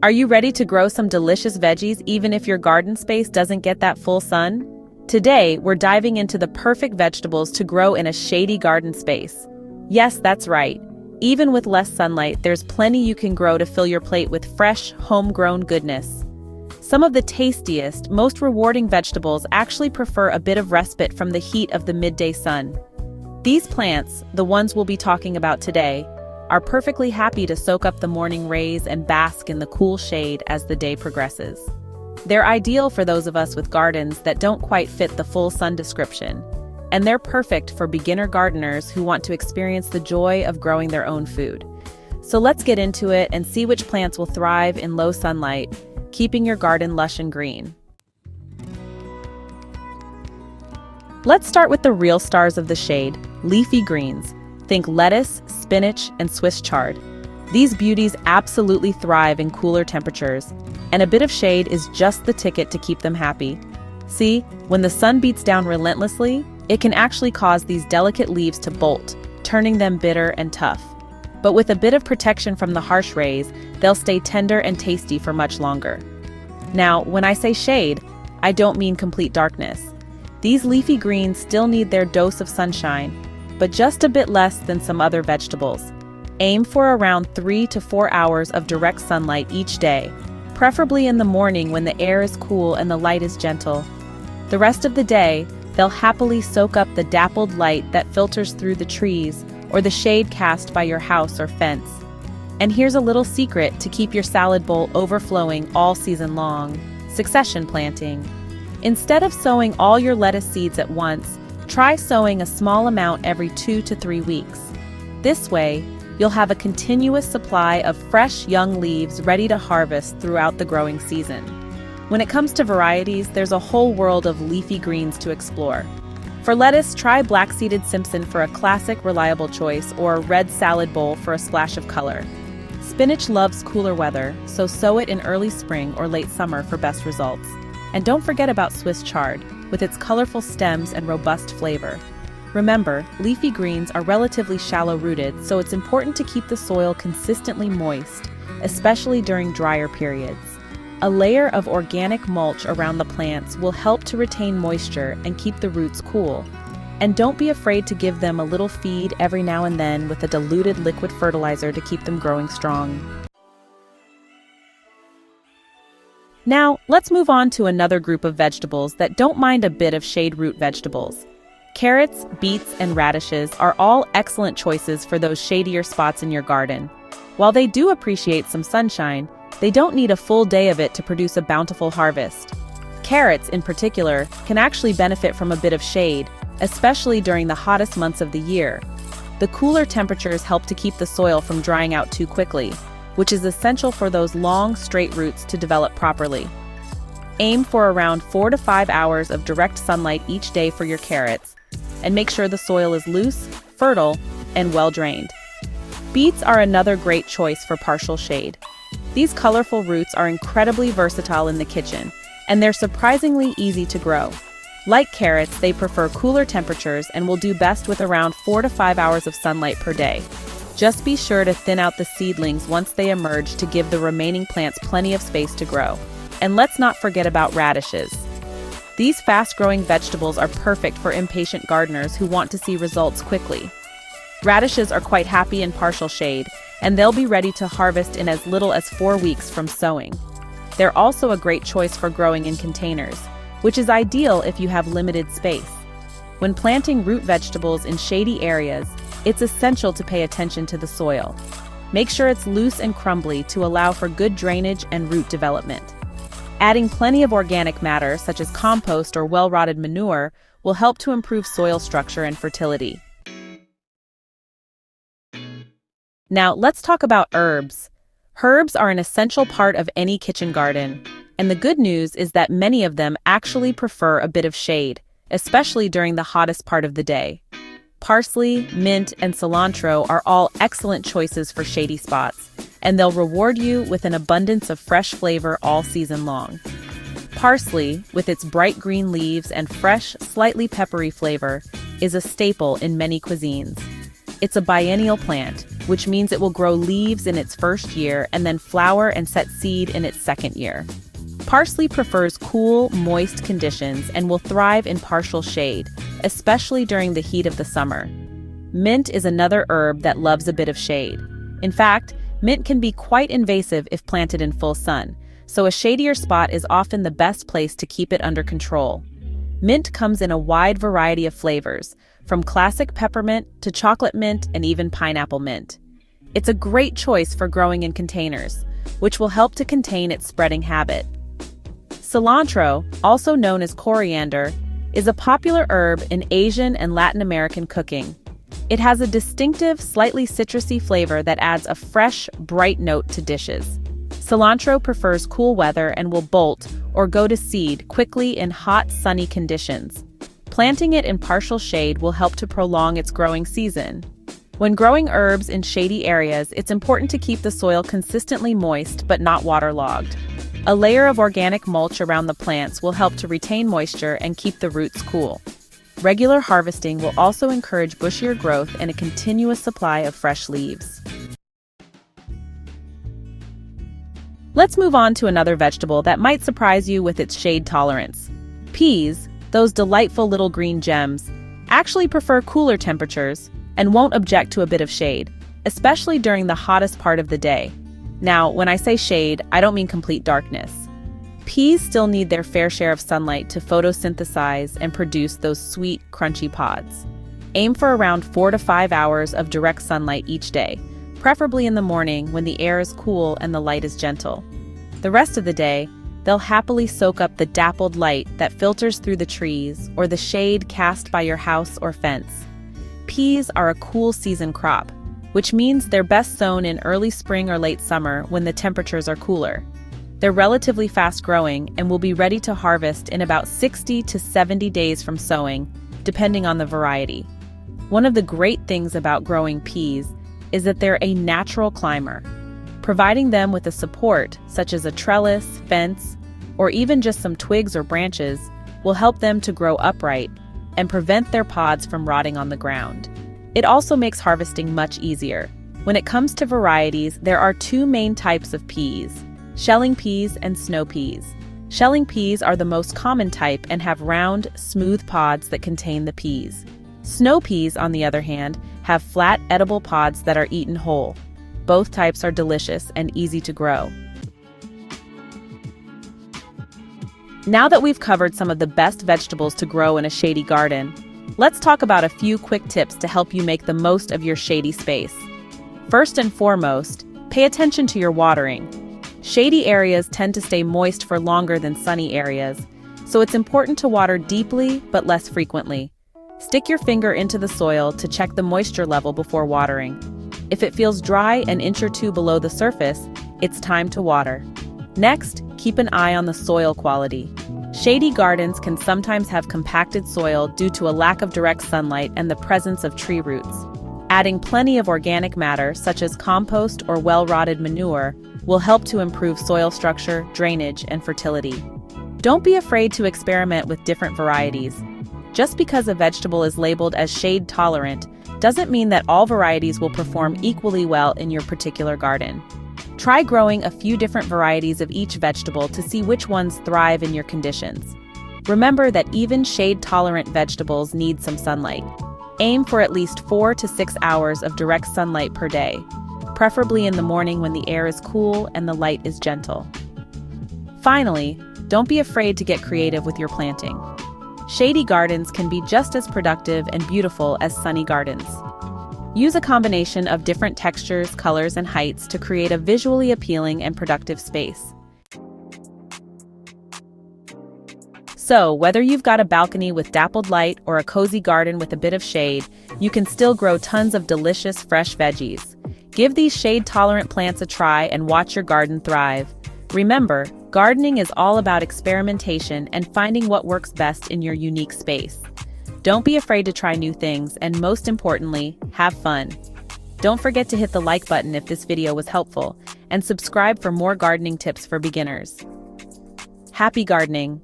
Are you ready to grow some delicious veggies even if your garden space doesn't get that full sun? Today, we're diving into the perfect vegetables to grow in a shady garden space. Yes, that's right. Even with less sunlight, there's plenty you can grow to fill your plate with fresh, homegrown goodness. Some of the tastiest, most rewarding vegetables actually prefer a bit of respite from the heat of the midday sun. These plants, the ones we'll be talking about today, are perfectly happy to soak up the morning rays and bask in the cool shade as the day progresses. They're ideal for those of us with gardens that don't quite fit the full sun description, and they're perfect for beginner gardeners who want to experience the joy of growing their own food. So let's get into it and see which plants will thrive in low sunlight, keeping your garden lush and green. Let's start with the real stars of the shade, leafy greens. Think lettuce, spinach, and Swiss chard. These beauties absolutely thrive in cooler temperatures, and a bit of shade is just the ticket to keep them happy. See, when the sun beats down relentlessly, it can actually cause these delicate leaves to bolt, turning them bitter and tough. But with a bit of protection from the harsh rays, they'll stay tender and tasty for much longer. Now, when I say shade, I don't mean complete darkness. These leafy greens still need their dose of sunshine, but just a bit less than some other vegetables. Aim for around 3 to 4 hours of direct sunlight each day, preferably in the morning when the air is cool and the light is gentle. The rest of the day, they'll happily soak up the dappled light that filters through the trees or the shade cast by your house or fence. And here's a little secret to keep your salad bowl overflowing all season long: succession planting. Instead of sowing all your lettuce seeds at once, try sowing a small amount every 2 to 3 weeks. This way, you'll have a continuous supply of fresh young leaves ready to harvest throughout the growing season. When it comes to varieties, there's a whole world of leafy greens to explore. For lettuce, try black-seeded Simpson for a classic, reliable choice, or red salad bowl for a splash of color. Spinach loves cooler weather, so sow it in early spring or late summer for best results. And don't forget about Swiss chard, with its colorful stems and robust flavor. Remember, leafy greens are relatively shallow-rooted, so it's important to keep the soil consistently moist, especially during drier periods. A layer of organic mulch around the plants will help to retain moisture and keep the roots cool. And don't be afraid to give them a little feed every now and then with a diluted liquid fertilizer to keep them growing strong. Now, let's move on to another group of vegetables that don't mind a bit of shade root vegetables. Carrots, beets, and radishes are all excellent choices for those shadier spots in your garden. While they do appreciate some sunshine, they don't need a full day of it to produce a bountiful harvest. Carrots, in particular, can actually benefit from a bit of shade, especially during the hottest months of the year. The cooler temperatures help to keep the soil from drying out too quickly, which is essential for those long, straight roots to develop properly. Aim for around 4 to 5 hours of direct sunlight each day for your carrots, and make sure the soil is loose, fertile, and well-drained. Beets are another great choice for partial shade. These colorful roots are incredibly versatile in the kitchen, and they're surprisingly easy to grow. Like carrots, they prefer cooler temperatures and will do best with around 4 to 5 hours of sunlight per day. Just be sure to thin out the seedlings once they emerge to give the remaining plants plenty of space to grow. And let's not forget about radishes. These fast-growing vegetables are perfect for impatient gardeners who want to see results quickly. Radishes are quite happy in partial shade, and they'll be ready to harvest in as little as 4 weeks from sowing. They're also a great choice for growing in containers, which is ideal if you have limited space. When planting root vegetables in shady areas, it's essential to pay attention to the soil. Make sure it's loose and crumbly to allow for good drainage and root development. Adding plenty of organic matter, such as compost or well-rotted manure, will help to improve soil structure and fertility. Now, let's talk about herbs. Herbs are an essential part of any kitchen garden, and the good news is that many of them actually prefer a bit of shade, especially during the hottest part of the day. Parsley, mint, and cilantro are all excellent choices for shady spots, and they'll reward you with an abundance of fresh flavor all season long. Parsley, with its bright green leaves and fresh, slightly peppery flavor, is a staple in many cuisines. It's a biennial plant, which means it will grow leaves in its first year and then flower and set seed in its second year. Parsley prefers cool, moist conditions and will thrive in partial shade, especially during the heat of the summer. Mint is another herb that loves a bit of shade. In fact, mint can be quite invasive if planted in full sun, so a shadier spot is often the best place to keep it under control. Mint comes in a wide variety of flavors, from classic peppermint to chocolate mint and even pineapple mint. It's a great choice for growing in containers, which will help to contain its spreading habit. Cilantro, also known as coriander, is a popular herb in Asian and Latin American cooking. It has a distinctive, slightly citrusy flavor that adds a fresh, bright note to dishes. Cilantro prefers cool weather and will bolt or go to seed quickly in hot, sunny conditions. Planting it in partial shade will help to prolong its growing season. When growing herbs in shady areas, it's important to keep the soil consistently moist but not waterlogged. A layer of organic mulch around the plants will help to retain moisture and keep the roots cool. Regular harvesting will also encourage bushier growth and a continuous supply of fresh leaves. Let's move on to another vegetable that might surprise you with its shade tolerance. Peas, those delightful little green gems, actually prefer cooler temperatures and won't object to a bit of shade, especially during the hottest part of the day. Now, when I say shade, I don't mean complete darkness. Peas still need their fair share of sunlight to photosynthesize and produce those sweet, crunchy pods. Aim for around 4 to 5 hours of direct sunlight each day, preferably in the morning when the air is cool and the light is gentle. The rest of the day, they'll happily soak up the dappled light that filters through the trees or the shade cast by your house or fence. Peas are a cool season crop, which means they're best sown in early spring or late summer when the temperatures are cooler. They're relatively fast-growing and will be ready to harvest in about 60 to 70 days from sowing, depending on the variety. One of the great things about growing peas is that they're a natural climber. Providing them with a support, such as a trellis, fence, or even just some twigs or branches, will help them to grow upright and prevent their pods from rotting on the ground. It also makes harvesting much easier. When it comes to varieties, there are two main types of peas: shelling peas and snow peas. Shelling peas are the most common type and have round, smooth pods that contain the peas. Snow peas, on the other hand, have flat, edible pods that are eaten whole. Both types are delicious and easy to grow. Now that we've covered some of the best vegetables to grow in a shady garden, let's talk about a few quick tips to help you make the most of your shady space. First and foremost, pay attention to your watering. Shady areas tend to stay moist for longer than sunny areas, so it's important to water deeply but less frequently. Stick your finger into the soil to check the moisture level before watering. If it feels dry an inch or two below the surface, it's time to water. Next, keep an eye on the soil quality. Shady gardens can sometimes have compacted soil due to a lack of direct sunlight and the presence of tree roots. Adding plenty of organic matter, such as compost or well-rotted manure, will help to improve soil structure, drainage, and fertility. Don't be afraid to experiment with different varieties. Just because a vegetable is labeled as shade tolerant doesn't mean that all varieties will perform equally well in your particular garden. Try growing a few different varieties of each vegetable to see which ones thrive in your conditions. Remember that even shade-tolerant vegetables need some sunlight. Aim for at least 4 to 6 hours of direct sunlight per day, preferably in the morning when the air is cool and the light is gentle. Finally, don't be afraid to get creative with your planting. Shady gardens can be just as productive and beautiful as sunny gardens. Use a combination of different textures, colors, and heights to create a visually appealing and productive space. So, whether you've got a balcony with dappled light or a cozy garden with a bit of shade, you can still grow tons of delicious, fresh veggies. Give these shade-tolerant plants a try and watch your garden thrive. Remember, gardening is all about experimentation and finding what works best in your unique space. Don't be afraid to try new things, and most importantly, have fun. Don't forget to hit the like button if this video was helpful, and subscribe for more gardening tips for beginners. Happy gardening!